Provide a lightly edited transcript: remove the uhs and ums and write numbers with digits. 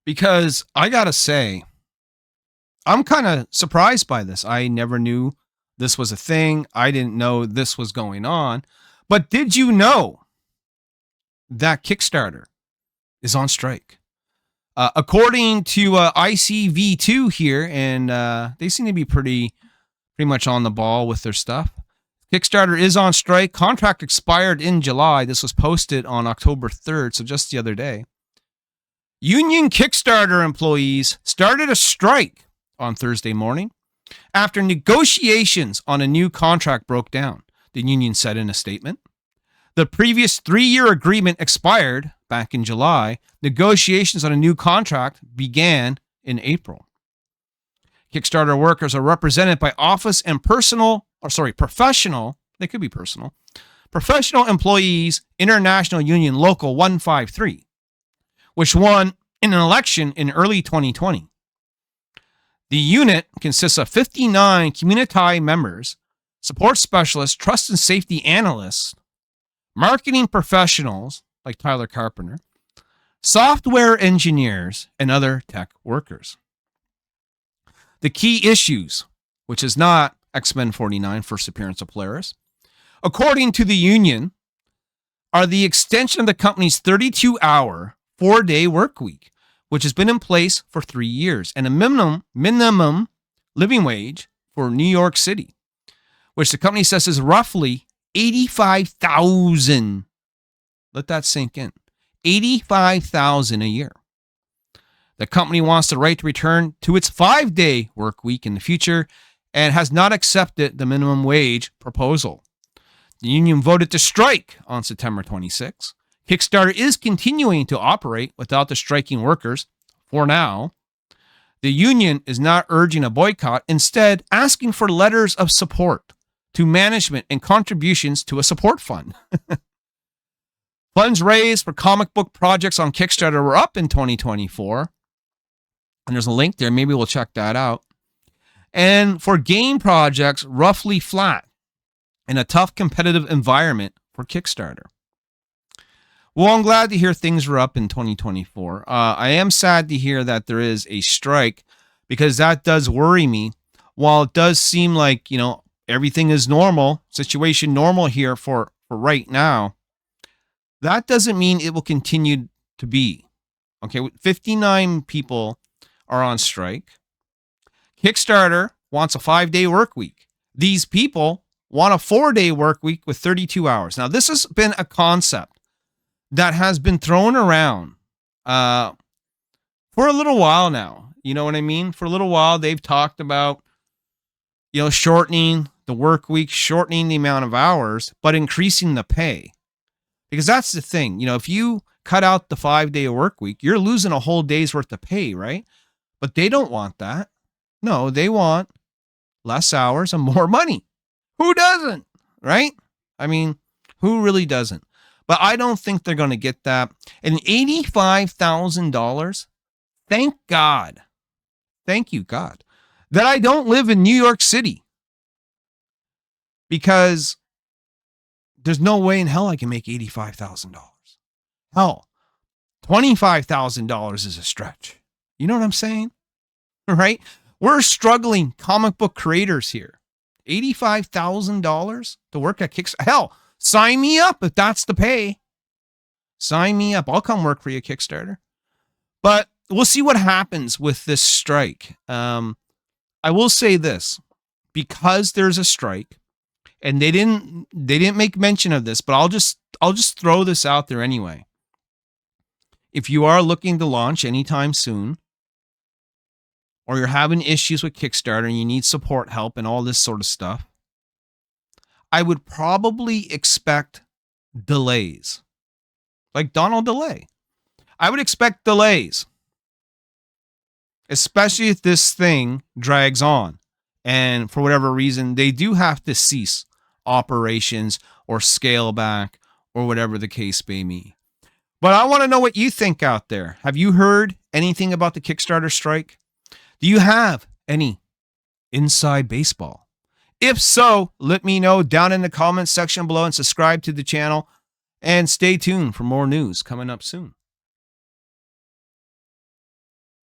because I gotta say, I'm kind of surprised by this. I never knew this was a thing. I didn't know this was going on. But did you know that Kickstarter is on strike? According to ICV2 here, and they seem to be pretty much on the ball with their stuff. Kickstarter is on strike. Contract expired in July. This was posted on October 3rd, so just the other day. Union Kickstarter employees started a strike on Thursday morning after negotiations on a new contract broke down, the union said in a statement. The previous 3-year agreement expired back in July. Negotiations on a new contract began in April. Kickstarter workers are represented by professional, they could be personal, Professional Employees International Union Local 153, which won in an election in early 2020. The unit consists of 59 community members, support specialists, trust and safety analysts, marketing professionals like Tyler Carpenter, software engineers, and other tech workers. The key issues, which is not X-Men 49 first appearance of Polaris, according to the union, are the extension of the company's 32-hour, 4-day work week, which has been in place for 3 years, and a minimum living wage for New York City, which the company says is roughly $85,000. Let that sink in. $85,000 a year. The company wants the right to return to its 5-day work week in the future and has not accepted the minimum wage proposal. The union voted to strike on September 26. Kickstarter is continuing to operate without the striking workers for now. The union is not urging a boycott, instead asking for letters of support to management and contributions to a support fund. Funds raised for comic book projects on Kickstarter were up in 2024. And there's a link there. Maybe we'll check that out. And for game projects, roughly flat in a tough competitive environment for Kickstarter. Well, I'm glad to hear things were up in 2024. I am sad to hear that there is a strike because that does worry me. While it does seem like, everything is normal, situation normal here for right now, that doesn't mean it will continue to be. Okay, 59 people are on strike. Kickstarter wants a 5-day work week. These people want a 4-day work week with 32 hours. Now, this has been a concept that has been thrown around for a little while now. You know what I mean? For a little while, they've talked about, shortening the work week, shortening the amount of hours, but increasing the pay. Because that's the thing. If you cut out the 5-day work week, you're losing a whole day's worth of pay, right? But they don't want that. No, they want less hours and more money. Who doesn't, right? I mean, who really doesn't? But I don't think they're going to get that. And $85,000, thank God. Thank you, God, that I don't live in New York City. Because there's no way in hell I can make $85,000. Hell, $25,000 is a stretch. You know what I'm saying? Right? We're struggling comic book creators here. $85,000 to work at Kickstarter. Hell, sign me up if that's the pay. Sign me up. I'll come work for you, Kickstarter. But we'll see what happens with this strike. I will say this. Because there's a strike, and they didn't make mention of this, but I'll just throw this out there anyway. If you are looking to launch anytime soon, or you're having issues with Kickstarter and you need support help and all this sort of stuff, I would probably expect delays. Like Donald Delay. I would expect delays. Especially if this thing drags on. And for whatever reason, they do have to cease operations or scale back or whatever the case may be. But I want to know what you think out there. Have you heard anything about the Kickstarter strike? Do you have any inside baseball? If so, let me know down in the comments section below and subscribe to the channel and stay tuned for more news coming up soon.